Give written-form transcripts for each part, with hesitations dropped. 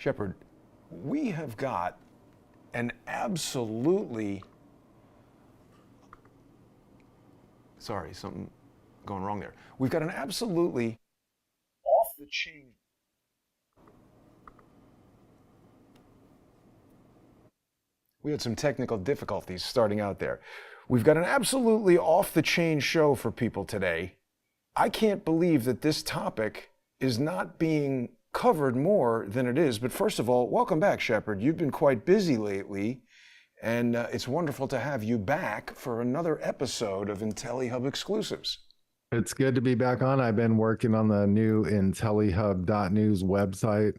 Shepard, we have got an absolutely, sorry, something going wrong there. We've got an absolutely off the chain. We had some technical difficulties starting out there. We've got an absolutely off the chain show for people today. I can't believe that this topic is not being covered more than it is. But first of all, welcome back, Shepard. You've been quite busy lately, and it's wonderful to have you back for another episode of IntelliHub Exclusives. It's good to be back on. I've been working on the new IntelliHub.news website,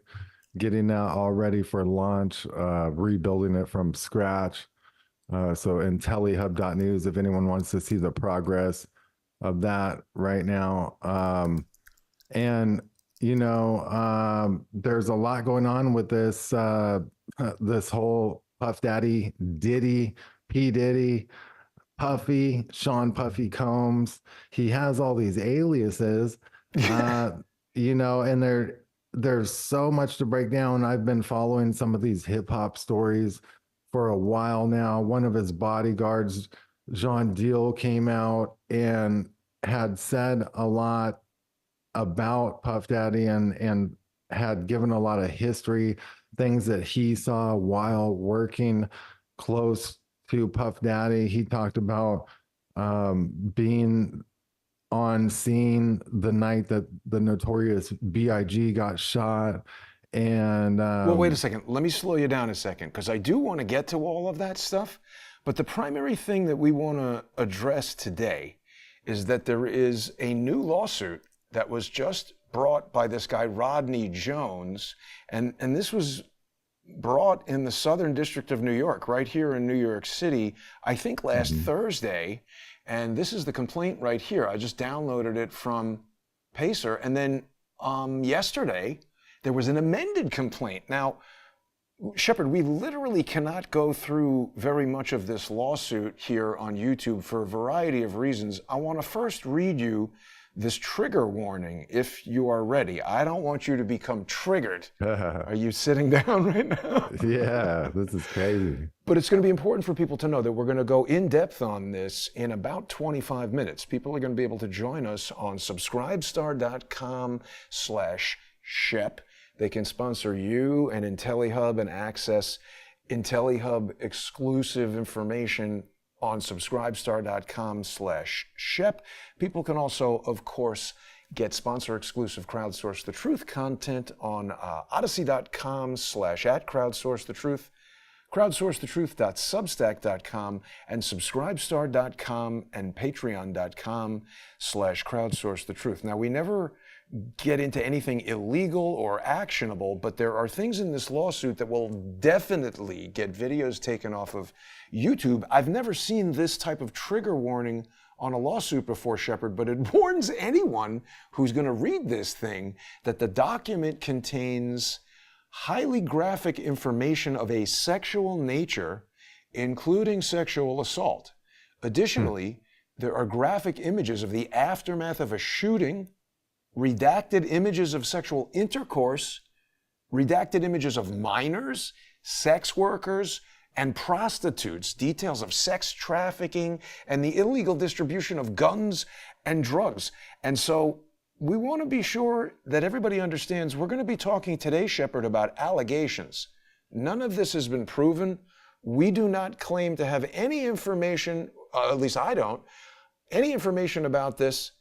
getting that all ready for launch, rebuilding it from scratch. So IntelliHub.news, if anyone wants to see the progress of that right now. And there's a lot going on with this this whole Puff Daddy, Diddy, P Diddy, Puffy, Sean Puffy Combs. He has all these aliases, and there's so much to break down. I've been following some of these hip hop stories for a while now. One of his bodyguards, John Deal, came out and had said a lot about Puff Daddy and had given a lot of history, things that he saw while working close to Puff Daddy. He talked about being on scene the night that the notorious B.I.G. got shot. And well, wait a second. Let me slow you down a second, because I do want to get to all of that stuff. But the primary thing that we want to address today is that there is a new lawsuit that was just brought by this guy, Rodney Jones. And this was brought in the Southern District of New York, right here in New York City, I think last Thursday. And this is the complaint right here. I just downloaded it from Pacer. And then yesterday, there was an amended complaint. Now, Shepard, we literally cannot go through very much of this lawsuit here on YouTube for a variety of reasons. I want to first read you this trigger warning, if you are ready. I don't want you to become triggered. Are you sitting down right now? Yeah, this is crazy. But it's going to be important for people to know that we're going to go in depth on this in about 25 minutes. People are going to be able to join us on subscribestar.com/Shep. They can sponsor you and IntelliHub and access IntelliHub exclusive information on subscribestar.com/Shep. People can also, of course, get sponsor-exclusive Crowdsource the Truth content on odyssey.com/@crowdsourcethetruth, crowdsourcethetruth.substack.com, and subscribestar.com and patreon.com/crowdsourcethetruth. Now, we never get into anything illegal or actionable, but there are things in this lawsuit that will definitely get videos taken off of YouTube. I've never seen this type of trigger warning on a lawsuit before, Shepard, but it warns anyone who's going to read this thing that the document contains highly graphic information of a sexual nature, including sexual assault. Additionally, there are graphic images of the aftermath of a shooting, redacted images of sexual intercourse, redacted images of minors, sex workers, and prostitutes, details of sex trafficking, and the illegal distribution of guns and drugs. And so we want to be sure that everybody understands we're going to be talking today, Shepard, about allegations. None of this has been proven. We do not claim to have any information, at least I don't, any information about this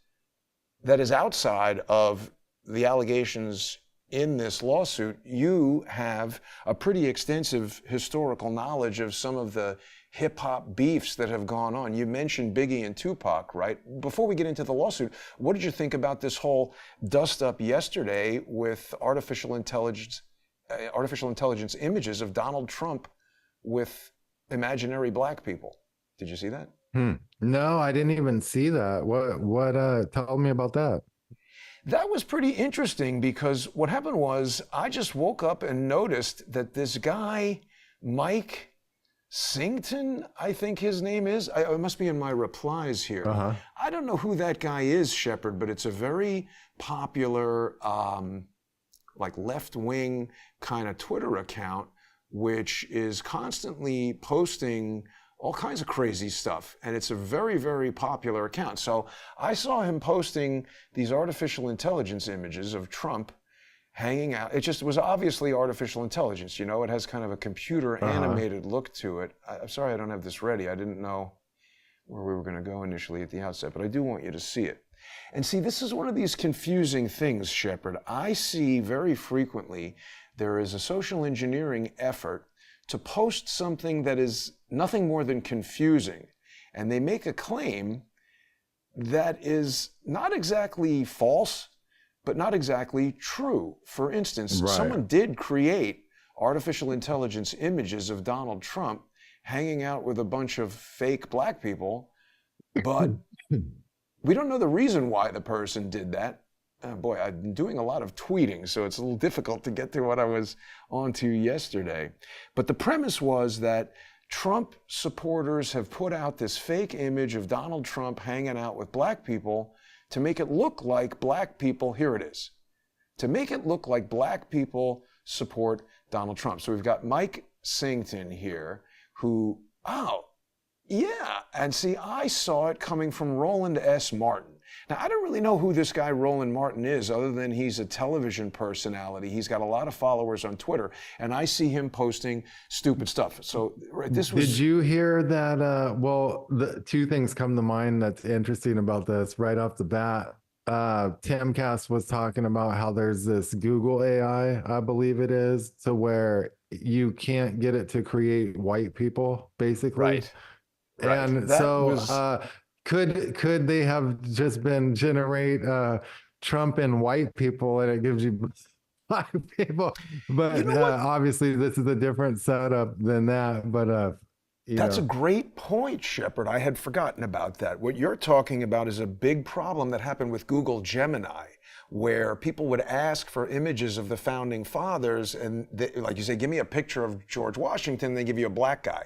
that is outside of the allegations in this lawsuit. You have a pretty extensive historical knowledge of some of the hip-hop beefs that have gone on. You mentioned Biggie and Tupac, right? Before we get into the lawsuit, what did you think about this whole dust-up yesterday with artificial intelligence images of Donald Trump with imaginary black people? Did you see that? No, I didn't even see that. What tell me about that. That was pretty interesting, because what happened was I just woke up and noticed that this guy, Mike Singleton, I think his name is. It must be in my replies here. I don't know who that guy is, Shepard, but it's a very popular like left-wing kind of Twitter account, which is constantly posting all kinds of crazy stuff. And it's a very, very popular account. So I saw him posting these artificial intelligence images of Trump hanging out. It just was obviously artificial intelligence. You know, it has kind of a computer animated look to it. I'm sorry I don't have this ready. I didn't know where we were going to go initially at the outset, but I do want you to see it. And see, this is one of these confusing things, Shepard. I see very frequently there is a social engineering effort to post something that is nothing more than confusing. And they make a claim that is not exactly false, but not exactly true. For instance, someone did create artificial intelligence images of Donald Trump hanging out with a bunch of fake black people, but we don't know the reason why the person did that. Boy, I've been doing a lot of tweeting, so it's a little difficult to get to what I was on to yesterday. But the premise was that Trump supporters have put out this fake image of Donald Trump hanging out with black people to make it look like black people, here it is, to make it look like black people support Donald Trump. So we've got Mike Singleton here who, oh, yeah, and see, I saw it coming from Roland S. Martin. Now, I don't really know who this guy Roland Martin is, other than he's a television personality. He's got a lot of followers on Twitter, and I see him posting stupid stuff. So this was... Did you hear that? Well, the two things come to mind that's interesting about this right off the bat. Timcast was talking about how there's this Google AI, I believe it is, to where you can't get it to create white people, basically. Right. And that so was... could they have just been generate Trump and white people, and it gives you black people? But you know obviously this is a different setup than that. But that's a great point, Shepard. I had forgotten about that. What you're talking about is a big problem that happened with Google Gemini, where people would ask for images of the founding fathers, and they, like you say, give me a picture of George Washington, they give you a black guy.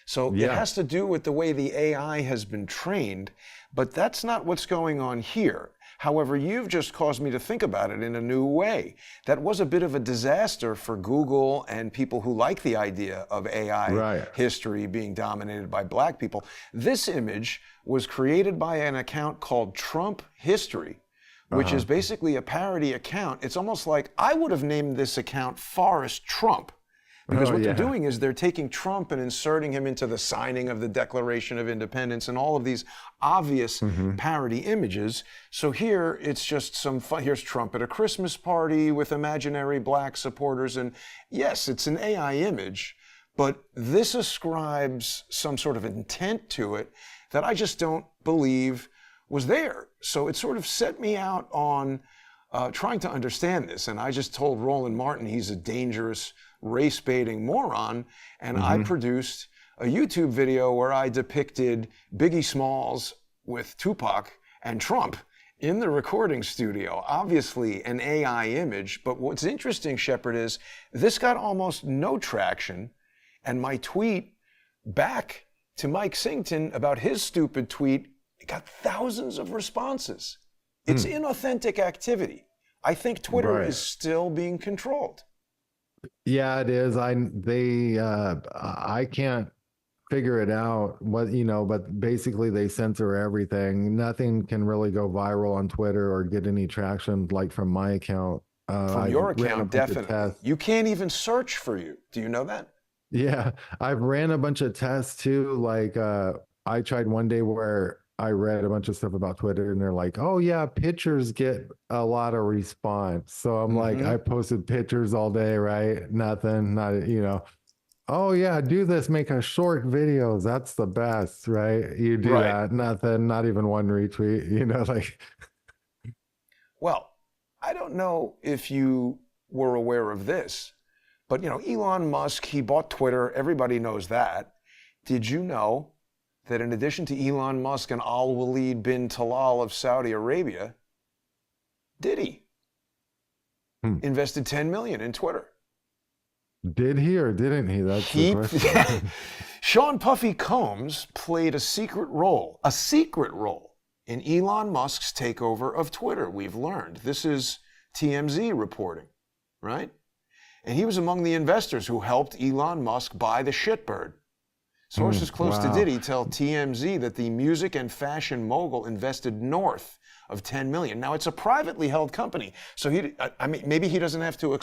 So it has to do with the way the AI has been trained, but that's not what's going on here. However, you've just caused me to think about it in a new way. That was a bit of a disaster for Google and people who like the idea of AI history being dominated by black people. This image was created by an account called Trump History, which is basically a parody account. It's almost like I would have named this account Forrest Trump. Because what they're doing is they're taking Trump and inserting him into the signing of the Declaration of Independence and all of these obvious parody images. So here it's just some fun. Here's Trump at a Christmas party with imaginary black supporters. And yes, it's an AI image, but this ascribes some sort of intent to it that I just don't believe was there. So it sort of set me out on trying to understand this. And I just told Roland Martin he's a dangerous race-baiting moron, and I produced a YouTube video where I depicted Biggie Smalls with Tupac and Trump in the recording studio. Obviously an AI image, but what's interesting, Shepard, is this got almost no traction, and my tweet back to Mike Singleton about his stupid tweet, it got thousands of responses. It's inauthentic activity. I think Twitter is still being controlled. Yeah, it is. I can't figure it out but basically they censor everything. Nothing can really go viral on Twitter or get any traction like from my account. From your account, definitely. You can't even search for you. Do you know that? Yeah, I've ran a bunch of tests too. Like I tried one day where I read a bunch of stuff about Twitter and they're like, oh yeah, pictures get a lot of response. So I'm like, I posted pictures all day, right? Nothing, oh yeah, do this, make a short videos. That's the best, right? You do that, nothing, not even one retweet, like. Well, I don't know if you were aware of this, but Elon Musk, he bought Twitter. Everybody knows that. Did you know that in addition to Elon Musk and Al-Walid bin Talal of Saudi Arabia, Diddy invested $10 million in Twitter? Did he or didn't he? That's the question. Sean Puffy Combs played a secret role in Elon Musk's takeover of Twitter, we've learned. This is TMZ reporting. right? And he was among the investors who helped Elon Musk buy the shitbird. Sources close to wow. Diddy tell TMZ that the music and fashion mogul invested north of $10 million. Now, it's a privately held company, so maybe he doesn't have to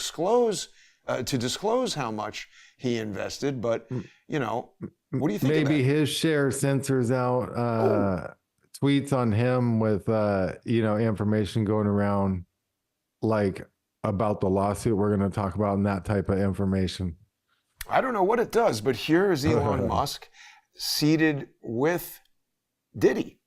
disclose how much he invested, but, you know, what do you think Maybe of that? his share censors out tweets on him with, information going around like about the lawsuit we're going to talk about and that type of information. I don't know what it does, but here is Elon Musk seated with Diddy.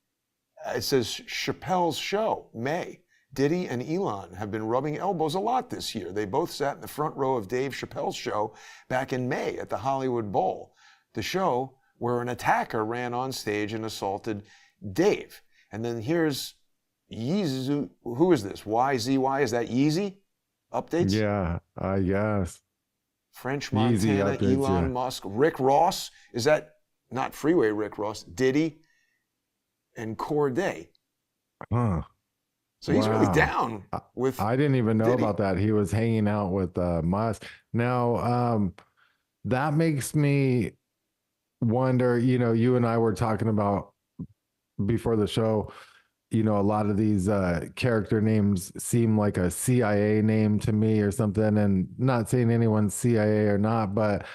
It says Chappelle's show, May. Diddy and Elon have been rubbing elbows a lot this year. They both sat in the front row of Dave Chappelle's show back in May at the Hollywood Bowl, the show where an attacker ran on stage and assaulted Dave. And then here's Yeezy. Who is this? YZY? Is that Yeezy? Updates? Yeah, I guess. French Yeezy Montana, updates, Elon yeah. Musk, Rick Ross. Is that not Freeway Rick Ross? Diddy and Corday. Huh. So he's really Wow. down with I didn't even know Diddy. about that. He was hanging out with Musk. Now, that makes me wonder, you and I were talking about before the show, a lot of these character names seem like a CIA name to me or something, and not saying anyone's CIA or not, but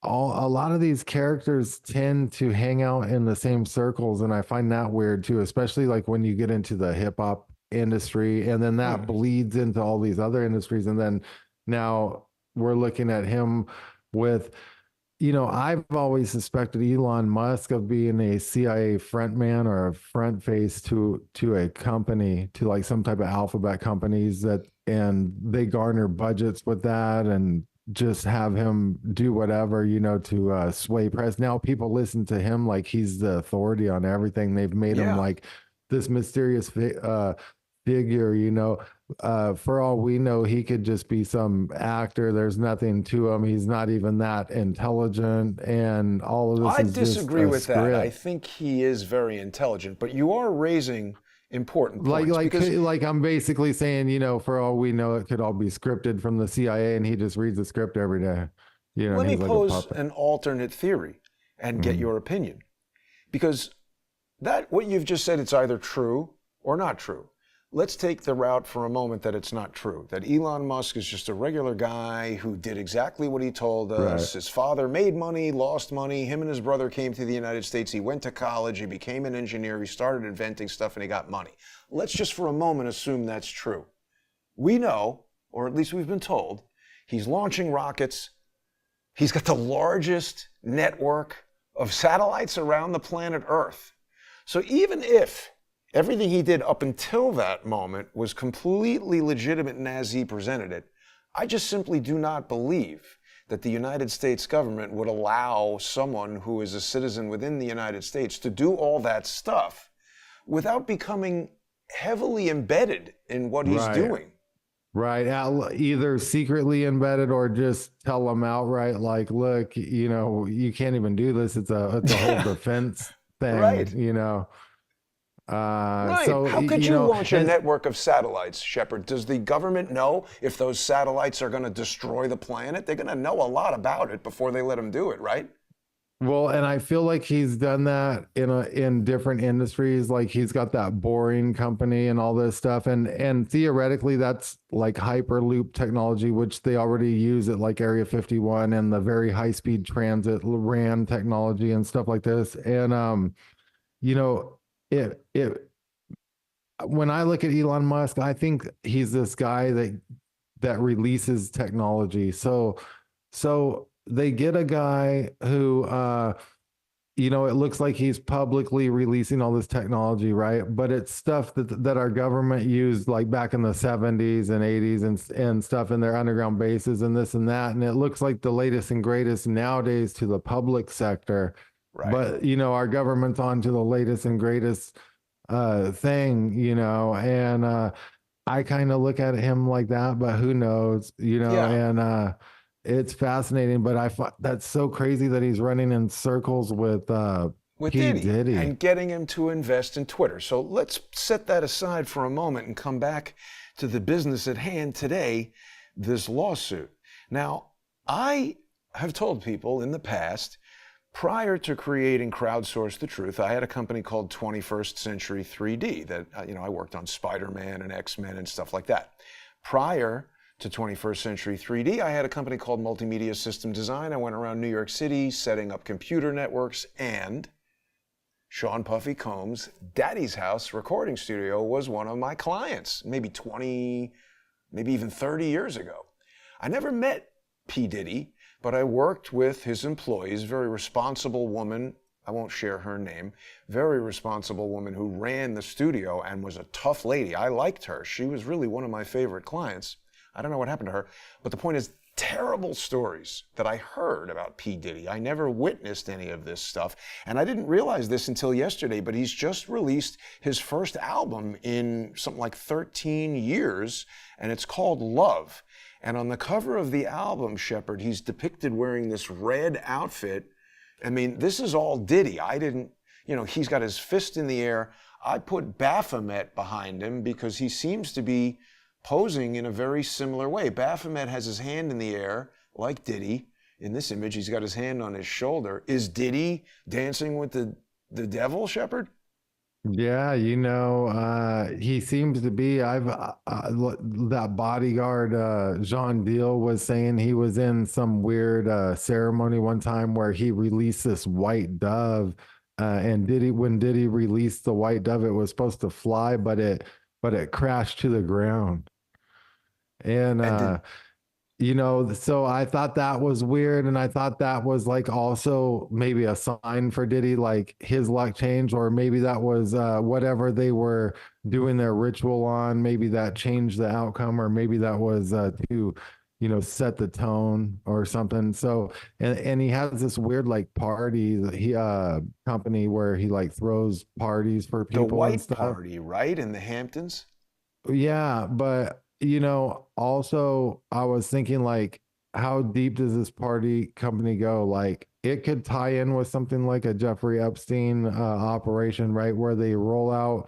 a lot of these characters tend to hang out in the same circles, and I find that weird too, especially like when you get into the hip hop industry, and then that bleeds into all these other industries, and then now we're looking at him with, I've always suspected Elon Musk of being a CIA frontman or a front face to a company, to like some type of alphabet companies and they garner budgets with that and just have him do whatever, to sway press. Now people listen to him like he's the authority on everything. They've made him like this mysterious figure, for all we know, he could just be some actor. There's nothing to him. He's not even that intelligent, and all of this I is disagree just a with script. that. I think he is very intelligent, but you are raising important points. Like I'm basically saying, for all we know, it could all be scripted from the CIA, and he just reads the script every day. Let me he's like a pose puppet. an alternate theory and get your opinion, because what you've just said, it's either true or not true. Let's take the route for a moment that it's not true, that Elon Musk is just a regular guy who did exactly what he told us. Right. His father made money, lost money. Him and his brother came to the United States. He went to college. He became an engineer. He started inventing stuff, and he got money. Let's just for a moment assume that's true. We know, or at least we've been told, he's launching rockets. He's got the largest network of satellites around the planet Earth. So even if everything he did up until that moment was completely legitimate and as he presented it, I just simply do not believe that the United States government would allow someone who is a citizen within the United States to do all that stuff without becoming heavily embedded in what he's doing. Right. Either secretly embedded or just tell them outright, like, look, you can't even do this. It's a whole defense thing, Right. Right. So, how could you launch a network of satellites, Shepard? Does the government know if those satellites are going to destroy the planet? They're going to know a lot about it before they let them do it, right? Well, and I feel like he's done that in different industries. Like he's got that boring company and all this stuff, and theoretically that's like Hyperloop technology, which they already use at like Area 51 and the very high speed transit RAN technology and stuff like this. And when I look at Elon Musk, I think he's this guy that releases technology. So they get a guy who, it looks like he's publicly releasing all this technology, right? But it's stuff that our government used like back in the 70s and 80s and stuff in their underground bases and this and that. And it looks like the latest and greatest nowadays to the public sector. Right. But, our government's on to the latest and greatest thing, and I kind of look at him like that, but who knows, and it's fascinating, but I find that's so crazy that he's running in circles with P Diddy and getting him to invest in Twitter. So let's set that aside for a moment and come back to the business at hand today. this lawsuit. Now, I have told people in the past, prior to creating Crowdsource the Truth, I had a company called 21st Century 3D that, I worked on Spider-Man and X-Men and stuff like that. Prior to 21st Century 3D, I had a company called Multimedia System Design. I went around New York City setting up computer networks, and Sean Puffy Combs' Daddy's House recording studio was one of my clients, maybe 20, maybe even 30 years ago. I never met P Diddy, but I worked with his employees, very responsible woman, I won't share her name, very responsible woman who ran the studio and was a tough lady. I liked her. She was really one of my favorite clients. I don't know what happened to her, but the point is, terrible stories that I heard about P. Diddy. I never witnessed any of this stuff, and I didn't realize this until yesterday, but he's just released his first album in something like 13 years, and it's called Love. And on the cover of the album, Shepard, he's depicted wearing this red outfit. I mean, this is all Diddy. I didn't, he's got his fist in the air. I put Baphomet behind him because he seems to be posing in a very similar way. Baphomet has his hand in the air, like Diddy. In this image, he's got his hand on his shoulder. Is Diddy dancing with the devil, Shepard? Yeah, he seems to be. That bodyguard, Jean Deal, was saying he was in some weird ceremony one time where he released this white dove, and when Diddy released the white dove, it was supposed to fly, but it crashed to the ground. And so I thought that was weird, and I thought that was like also maybe a sign for Diddy, like his luck changed, or maybe that was whatever they were doing their ritual on, maybe that changed the outcome, or maybe that was to set the tone or something. So and he has this weird like party that he company where he like throws parties for people, the white and stuff. Party, right, in the Hamptons. Yeah, but also I was thinking, like, how deep does this party company go? Like, it could tie in with something like a Jeffrey Epstein operation, right? Where they roll out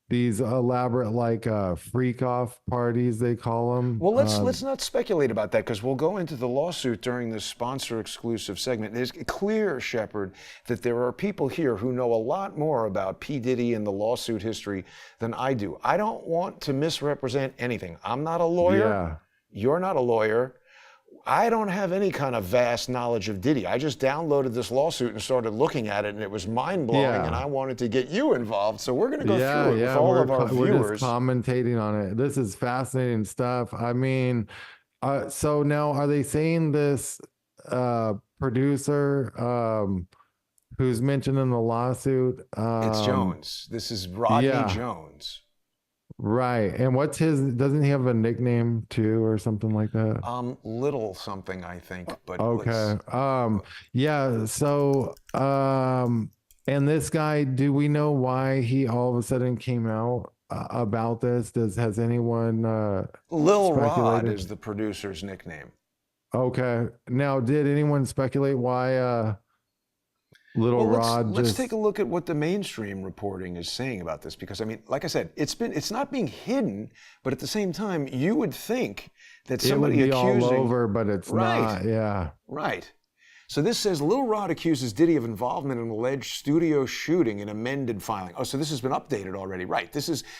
these elaborate, like, freak off parties, they call them. Well, let's not speculate about that, because we'll go into the lawsuit during this sponsor exclusive segment. It's clear, Shepard, that there are people here who know a lot more about P. Diddy and the lawsuit history than I do. I don't want to misrepresent anything. I'm not a lawyer. Yeah. You're not a lawyer. I don't have any kind of vast knowledge of Diddy. I just downloaded this lawsuit and started looking at it, and it was mind-blowing, and I wanted to get you involved. So we're going to go through it with all of our viewers. We're just commentating on it. This is fascinating stuff. I mean, so now are they saying this producer who's mentioned in the lawsuit? It's Jones. This is Rodney Jones. Right. And what's doesn't he have a nickname too, or something like that? Little something, I think, but okay. Yeah. So, and this guy, do we know why he all of a sudden came out about this? Has anyone, Lil Rod is the producer's nickname. Okay. Now, did anyone speculate why, Rod. Let's take a look at what the mainstream reporting is saying about this, because I mean, like I said, it's not being hidden, but at the same time, you would think that somebody it would be accusing all over, but it's not. Yeah. Right. So this says Lil Rod accuses Diddy of involvement in an alleged studio shooting in amended filing. Oh, so this has been updated already. Right.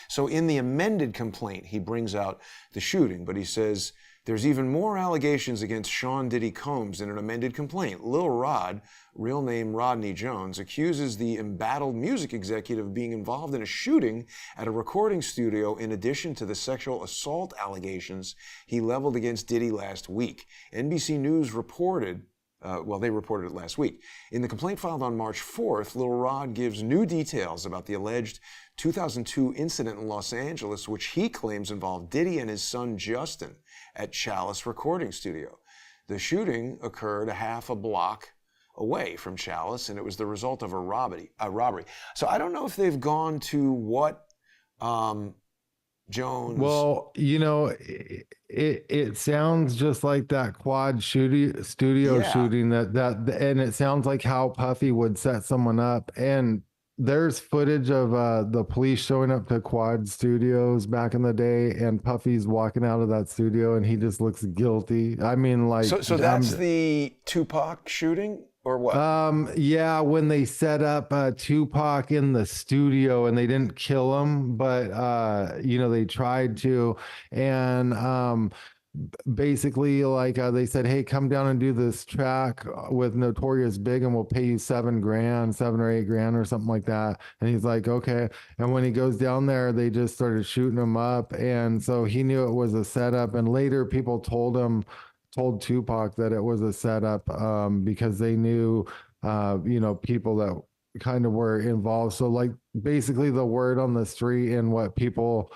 So in the amended complaint, he brings out the shooting, but he says there's even more allegations against Sean Diddy Combs in an amended complaint. Lil Rod, real name Rodney Jones, accuses the embattled music executive of being involved in a shooting at a recording studio in addition to the sexual assault allegations he leveled against Diddy last week. NBC News reported, they reported it last week. In the complaint filed on March 4th, Lil Rod gives new details about the alleged 2002 incident in Los Angeles, which he claims involved Diddy and his son Justin at Chalice Recording Studio. The shooting occurred a half a block away from Chalice, and it was the result of a robbery. So I don't know if they've gone to what Jones. Well, it sounds just like that quad studio shooting that, and it sounds like how Puffy would set someone up. And there's footage of the police showing up to Quad Studios back in the day, and Puffy's walking out of that studio, and he just looks guilty. I mean, like, So that's the Tupac shooting, or what? yeah, when they set up Tupac in the studio and they didn't kill him, but they tried to, and basically, like, they said, hey, come down and do this track with Notorious Big and we'll pay you $7,000, 7 or 8 grand or something like that. And he's like, okay. And when he goes down there, they just started shooting him up, and so he knew it was a setup. And later people told Tupac that it was a setup, because they knew people that kind of were involved. So, like, basically the word on the street and what people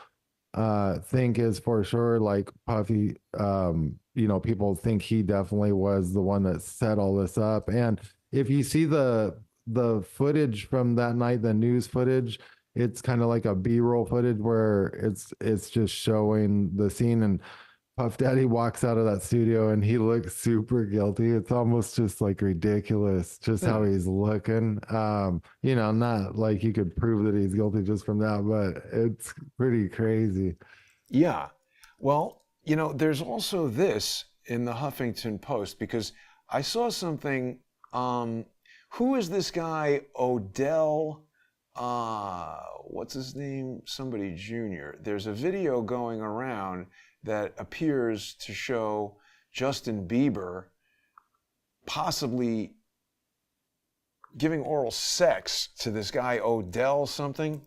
think is for sure, like, Puffy, people think he definitely was the one that set all this up. And if you see the footage from that night, the news footage, it's kind of like a B-roll footage where it's just showing the scene, and Puff Daddy walks out of that studio and he looks super guilty. It's almost just like ridiculous just how he's looking. Not like you could prove that he's guilty just from that, but it's pretty crazy. Yeah. Well, there's also this in the Huffington Post, because I saw something. Who is this guy, Odell? What's his name? Somebody Jr. There's a video going around that appears to show Justin Bieber possibly giving oral sex to this guy, Odell something.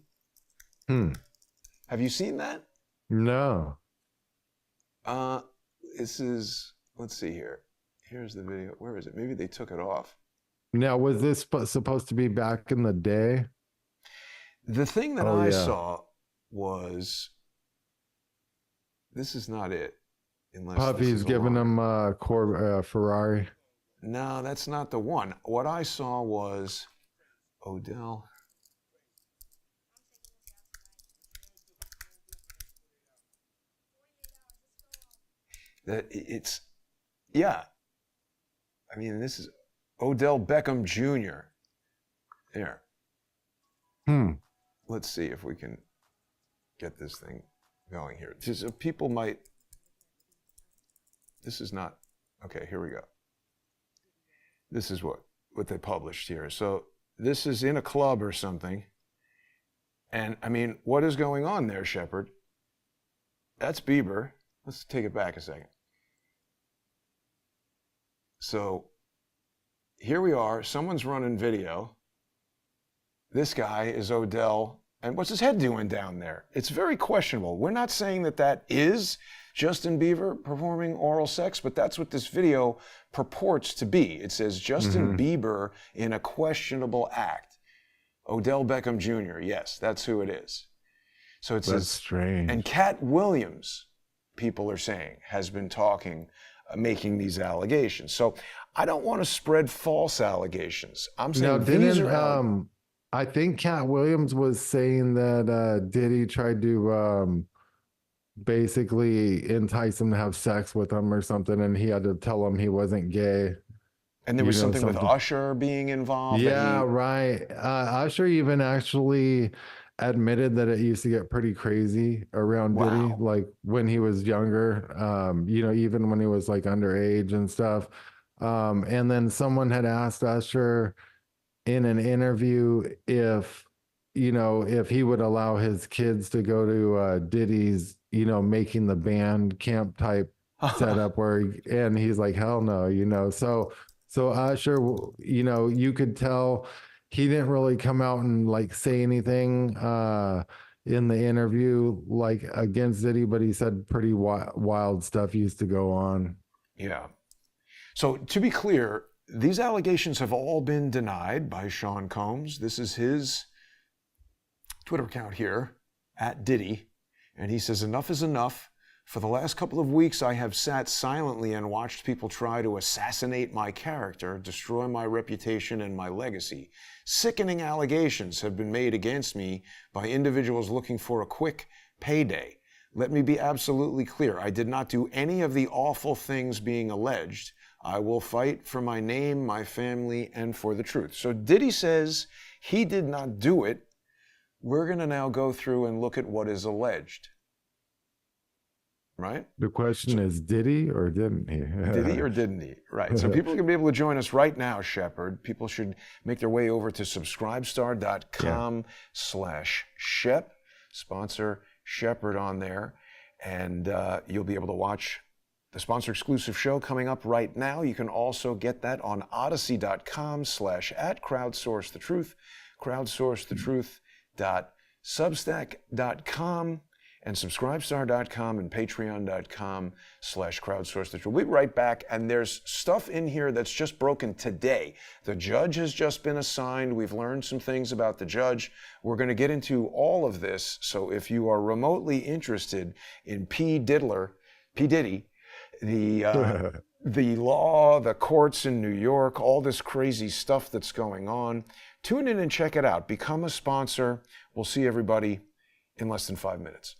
Have you seen that? No. This is, let's see here. Here's the video. Where is it? Maybe they took it off. Now, was this supposed to be back in the day? The thing that I saw was, this is not it. Unless Puffy's giving him a Ferrari. No, that's not the one. What I saw was Odell. Yeah. I mean, this is Odell Beckham Jr. There. Let's see if we can get this thing going here. Just, people might. This is not. Okay, here we go. This is what they published here. So this is in a club or something. And I mean, what is going on there, Shepard? That's Bieber. Let's take it back a second. So here we are. Someone's running video. This guy is Odell. And what's his head doing down there? It's very questionable. We're not saying that is Justin Bieber performing oral sex, but that's what this video purports to be. It says Justin Bieber in a questionable act. Odell Beckham Jr. Yes, that's who it is. So it says, strange. And Cat Williams, people are saying, has been talking, making these allegations. So I don't want to spread false allegations. I'm saying these are. I think Cat Williams was saying that Diddy tried to basically entice him to have sex with him or something, and he had to tell him he wasn't gay. And there was something with Usher being involved. Yeah, right. Usher even actually admitted that it used to get pretty crazy around Diddy, like when he was younger, even when he was like underage and stuff. And then someone had asked Usher in an interview if he would allow his kids to go to Diddy's, making the band camp type setup and he's like, hell no, so Usher, you could tell he didn't really come out and like say anything in the interview like against Diddy, but he said pretty wild stuff used to go on. Yeah. So to be clear, these allegations have all been denied by Sean Combs. This is his Twitter account here, @Diddy. And he says, enough is enough. For the last couple of weeks, I have sat silently and watched people try to assassinate my character, destroy my reputation and my legacy. Sickening allegations have been made against me by individuals looking for a quick payday. Let me be absolutely clear. I did not do any of the awful things being alleged. I will fight for my name, my family, and for the truth. So Diddy says he did not do it. We're going to now go through and look at what is alleged. Right? The question is, did he or didn't he? Did he or didn't he? Right. So people are going to be able to join us right now, Shepard. People should make their way over to subscribestar.com/Shep. Sponsor Shepard on there. And you'll be able to watch the sponsor exclusive show coming up right now. You can also get that on odyssey.com/@crowdsourcethetruth, crowdsourcethetruth.substack.com, and subscribestar.com and patreon.com/crowdsourcethetruth. We'll be right back, and there's stuff in here that's just broken today. The judge has just been assigned. We've learned some things about the judge. We're going to get into all of this, so if you are remotely interested in P Diddy, the law, the courts in New York, all this crazy stuff that's going on, tune in and check it out. Become a sponsor. We'll see everybody in less than 5 minutes.